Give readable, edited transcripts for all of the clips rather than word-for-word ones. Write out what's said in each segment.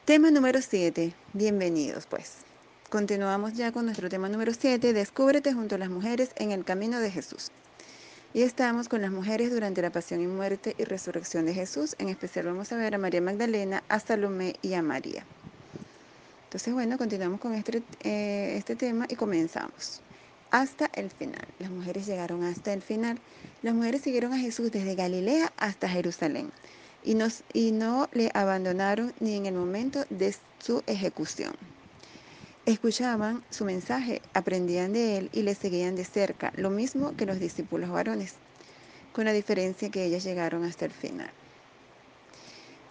Tema número 7. Bienvenidos, pues. Continuamos ya con nuestro tema número 7. Descúbrete junto a las mujeres en el camino de Jesús. Y estamos con las mujeres durante la pasión y muerte y resurrección de Jesús. En especial vamos a ver a María Magdalena, a Salomé y a María. Entonces, bueno, continuamos con este tema y comenzamos. Hasta el final. Las mujeres llegaron hasta el final. Las mujeres siguieron a Jesús desde Galilea hasta Jerusalén y no le abandonaron ni en el momento de su ejecución. Escuchaban su mensaje, aprendían de él y le seguían de cerca, lo mismo que los discípulos varones, con la diferencia que ellas llegaron hasta el final.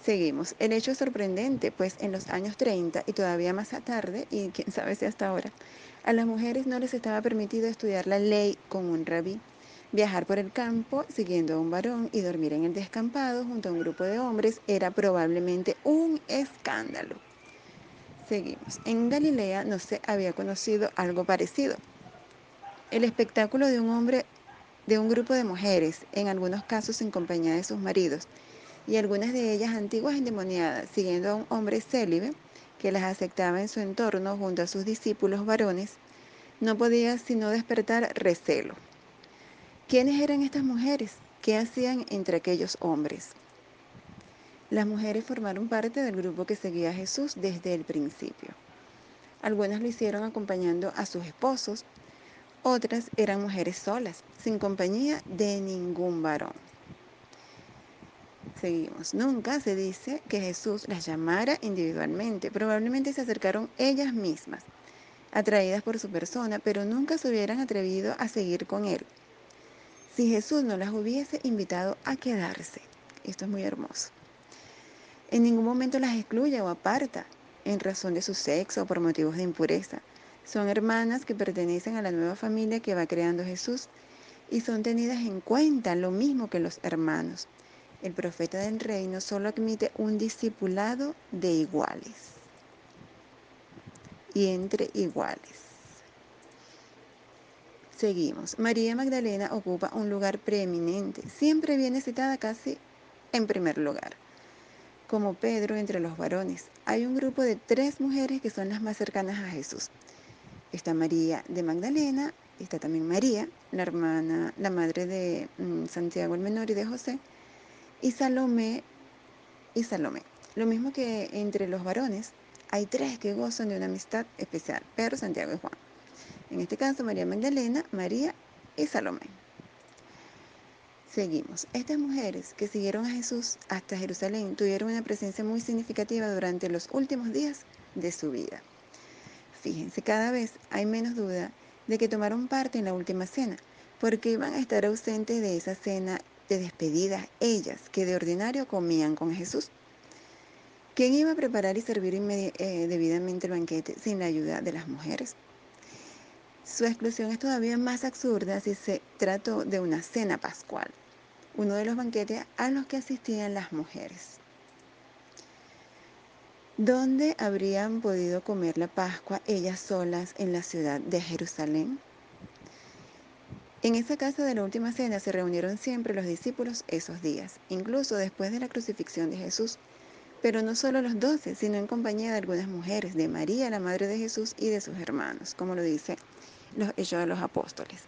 Seguimos. El hecho es sorprendente, pues en los años 30 y todavía más tarde, y quién sabe si hasta ahora, a las mujeres no les estaba permitido estudiar la ley con un rabí, viajar por el campo siguiendo a un varón y dormir en el descampado junto a un grupo de hombres era probablemente un escándalo. Seguimos. En Galilea no se había conocido algo parecido. El espectáculo de un hombre, de un grupo de mujeres, en algunos casos en compañía de sus maridos, y algunas de ellas antiguas endemoniadas, siguiendo a un hombre célibe que las aceptaba en su entorno junto a sus discípulos varones, no podía sino despertar recelo. ¿Quiénes eran estas mujeres? ¿Qué hacían entre aquellos hombres? Las mujeres formaron parte del grupo que seguía a Jesús desde el principio. Algunas lo hicieron acompañando a sus esposos, otras eran mujeres solas, sin compañía de ningún varón. Seguimos. Nunca se dice que Jesús las llamara individualmente. Probablemente se acercaron ellas mismas, atraídas por su persona, pero nunca se hubieran atrevido a seguir con él si Jesús no las hubiese invitado a quedarse. Esto es muy hermoso. En ningún momento las excluye o aparta en razón de su sexo o por motivos de impureza. Son hermanas que pertenecen a la nueva familia que va creando Jesús y son tenidas en cuenta lo mismo que los hermanos. El profeta del reino solo admite un discipulado de iguales y entre iguales. Seguimos. María Magdalena ocupa un lugar preeminente. Siempre viene citada casi en primer lugar. Como Pedro entre los varones, hay un grupo de 3 mujeres que son las más cercanas a Jesús. Está María de Magdalena, está también María, la hermana, la madre de Santiago el Menor y de José, y Salomé. Lo mismo que entre los varones, hay 3 que gozan de una amistad especial, Pedro, Santiago y Juan. En este caso, María Magdalena, María y Salomé. Seguimos. Estas mujeres que siguieron a Jesús hasta Jerusalén tuvieron una presencia muy significativa durante los últimos días de su vida. Fíjense, cada vez hay menos duda de que tomaron parte en la última cena, porque iban a estar ausentes de esa cena de despedida ellas, que de ordinario comían con Jesús. ¿Quién iba a preparar y servir debidamente el banquete sin la ayuda de las mujeres? Su exclusión es todavía más absurda si se trató de una cena pascual, uno de los banquetes a los que asistían las mujeres. ¿Dónde habrían podido comer la Pascua ellas solas en la ciudad de Jerusalén? En esa casa de la última cena se reunieron siempre los discípulos esos días, incluso después de la crucifixión de Jesús. Pero no solo los 12, sino en compañía de algunas mujeres, de María, la madre de Jesús, y de sus hermanos, como lo dice los Hechos de los Apóstoles.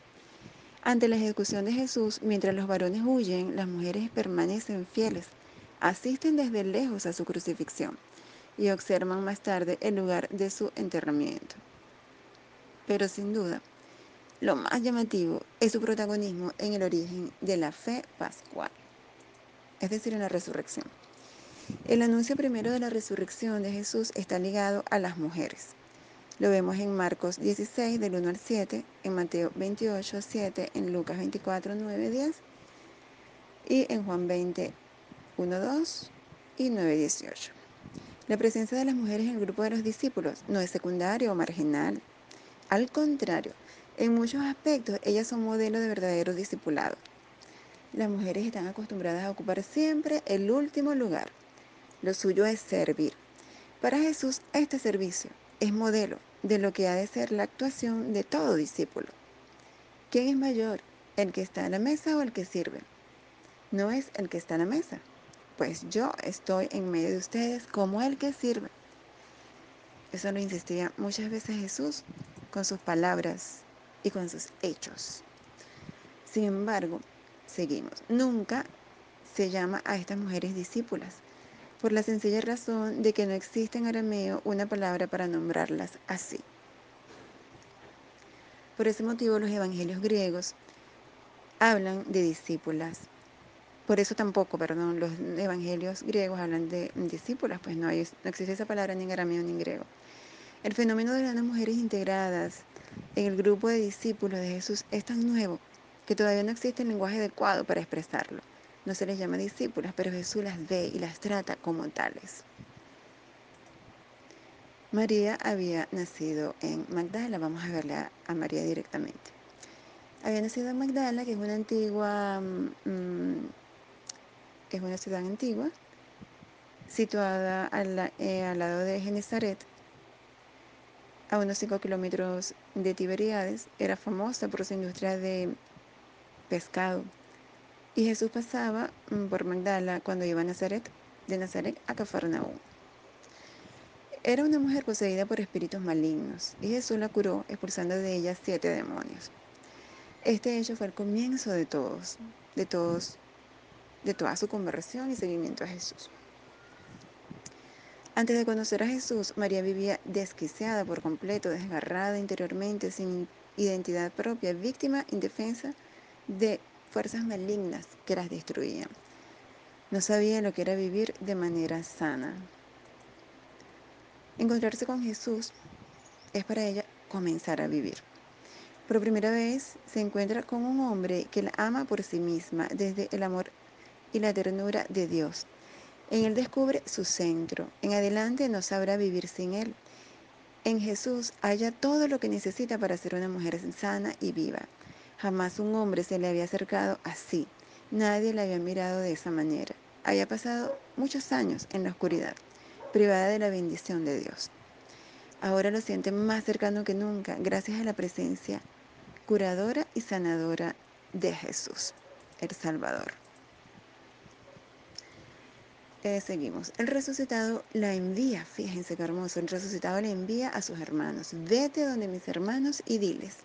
Ante la ejecución de Jesús, mientras los varones huyen, las mujeres permanecen fieles, asisten desde lejos a su crucifixión y observan más tarde el lugar de su enterramiento. Pero sin duda, lo más llamativo es su protagonismo en el origen de la fe pascual, es decir, en la resurrección. El anuncio primero de la resurrección de Jesús está ligado a las mujeres. Lo vemos en Marcos 16, del 1 al 7, en Mateo 28, 7, en Lucas 24, 9, 10 y en Juan 20, 1, 2 y 9, 18. La presencia de las mujeres en el grupo de los discípulos no es secundaria o marginal. Al contrario, en muchos aspectos ellas son modelo de verdadero discipulado. Las mujeres están acostumbradas a ocupar siempre el último lugar. Lo suyo es servir. Para Jesús, este servicio es modelo de lo que ha de ser la actuación de todo discípulo. ¿Quién es mayor, el que está a la mesa o el que sirve? No es el que está a la mesa, pues yo estoy en medio de ustedes como el que sirve. Eso lo insistía muchas veces Jesús con sus palabras y con sus hechos. Sin embargo, seguimos. Nunca se llama a estas mujeres discípulas, por la sencilla razón de que no existe en arameo una palabra para nombrarlas así. Por ese motivo, los evangelios griegos hablan de discípulas. Por eso tampoco, perdón, los evangelios griegos hablan de discípulas, pues no existe esa palabra ni en arameo ni en griego. El fenómeno de las mujeres integradas en el grupo de discípulos de Jesús es tan nuevo que todavía no existe el lenguaje adecuado para expresarlo. No se les llama discípulas, pero Jesús las ve y las trata como tales. María había nacido en Magdala. Vamos a verle a María directamente. Había nacido en Magdala, que es una antigua, es una ciudad antigua, situada al lado de Genezaret, a unos 5 kilómetros de Tiberíades. Era famosa por su industria de pescado. Y Jesús pasaba por Magdala cuando iba a Nazaret, de Nazaret a Cafarnaúm. Era una mujer poseída por espíritus malignos, y Jesús la curó, expulsando de ella 7 demonios. Este hecho fue el comienzo de toda su conversión y seguimiento a Jesús. Antes de conocer a Jesús, María vivía desquiciada por completo, desgarrada interiormente, sin identidad propia, víctima indefensa de fuerzas malignas que las destruían. No sabía lo que era vivir de manera sana. Encontrarse con Jesús es para ella comenzar a vivir. Por primera vez se encuentra con un hombre que la ama por sí misma, desde el amor y la ternura de Dios. En él descubre su centro. En adelante no sabrá vivir sin él. En Jesús halla todo lo que necesita para ser una mujer sana y viva. Jamás un hombre se le había acercado así. Nadie la había mirado de esa manera. Había pasado muchos años en la oscuridad, privada de la bendición de Dios. Ahora lo siente más cercano que nunca, gracias a la presencia curadora y sanadora de Jesús, el Salvador. Seguimos. El resucitado la envía, fíjense qué hermoso, el resucitado le envía a sus hermanos. Vete donde mis hermanos y diles.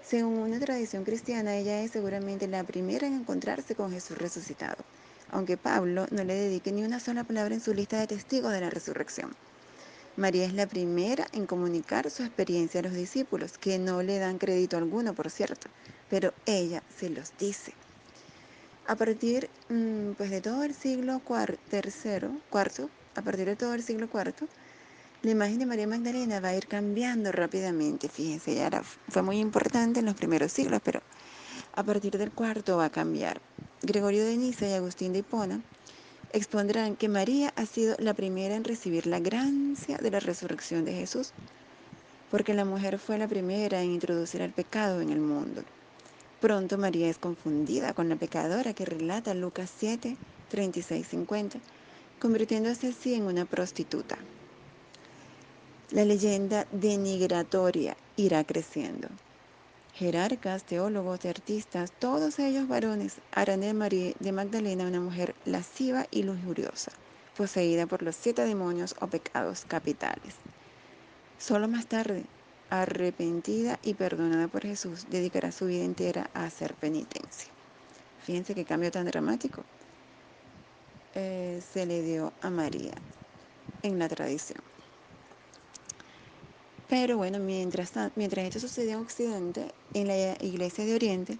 Según una tradición cristiana, ella es seguramente la primera en encontrarse con Jesús resucitado, aunque Pablo no le dedique ni una sola palabra en su lista de testigos de la resurrección. María es la primera en comunicar su experiencia a los discípulos, que no le dan crédito alguno, por cierto, pero ella se los dice. A partir pues de todo el siglo IV, a partir de todo el siglo IV, la imagen de María Magdalena va a ir cambiando rápidamente. Fíjense, ya fue muy importante en los primeros siglos, pero a partir del IV va a cambiar. Gregorio de Niza y Agustín de Hipona expondrán que María ha sido la primera en recibir la gracia de la resurrección de Jesús, porque la mujer fue la primera en introducir el pecado en el mundo. Pronto María es confundida con la pecadora que relata Lucas 7, 36-50, convirtiéndose así en una prostituta. La leyenda denigratoria irá creciendo. Jerarcas, teólogos y artistas, todos ellos varones, harán de María de Magdalena una mujer lasciva y lujuriosa, poseída por los 7 demonios o pecados capitales. Solo más tarde, arrepentida y perdonada por Jesús, dedicará su vida entera a hacer penitencia. Fíjense qué cambio tan dramático se le dio a María en la tradición. Pero bueno, mientras esto sucedió en Occidente, en la Iglesia de Oriente,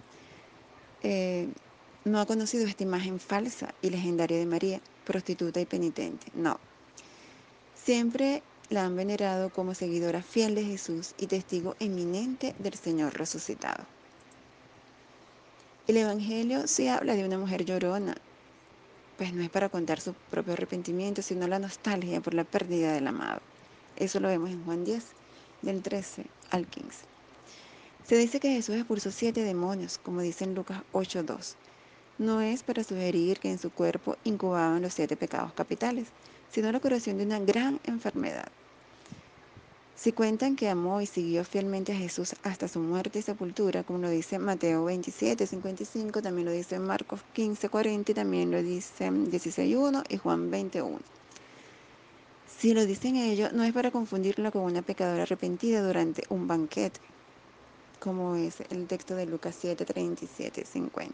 no ha conocido esta imagen falsa y legendaria de María, prostituta y penitente. No. Siempre la han venerado como seguidora fiel de Jesús y testigo eminente del Señor resucitado. El Evangelio sí habla de una mujer llorona, pues no es para contar su propio arrepentimiento, sino la nostalgia por la pérdida del amado. Eso lo vemos en Juan 10, del 13 al 15. Se dice que Jesús expulsó 7 demonios, como dice en Lucas 8:2. No es para sugerir que en su cuerpo incubaban los 7 pecados capitales, sino la curación de una gran enfermedad. Si cuentan que amó y siguió fielmente a Jesús hasta su muerte y sepultura, como lo dice Mateo 27:55, también lo dice Marcos 15:40 y también lo dice 16:1 y Juan 20:1. Si lo dicen ellos, no es para confundirlo con una pecadora arrepentida durante un banquete, como es el texto de Lucas 7, 37, 50,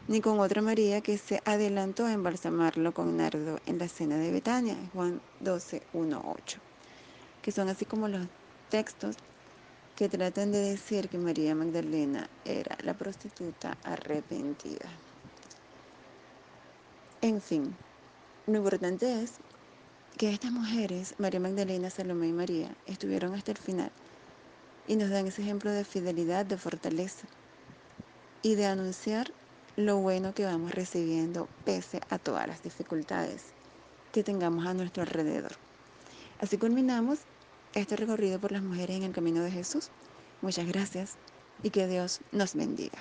ni con otra María que se adelantó a embalsamarlo con nardo en la cena de Betania, Juan 12, 1, 8, que son así como los textos que tratan de decir que María Magdalena era la prostituta arrepentida. En fin, lo importante es que estas mujeres, María Magdalena, Salomé y María, estuvieron hasta el final y nos dan ese ejemplo de fidelidad, de fortaleza y de anunciar lo bueno que vamos recibiendo pese a todas las dificultades que tengamos a nuestro alrededor. Así culminamos este recorrido por las mujeres en el camino de Jesús. Muchas gracias y que Dios nos bendiga.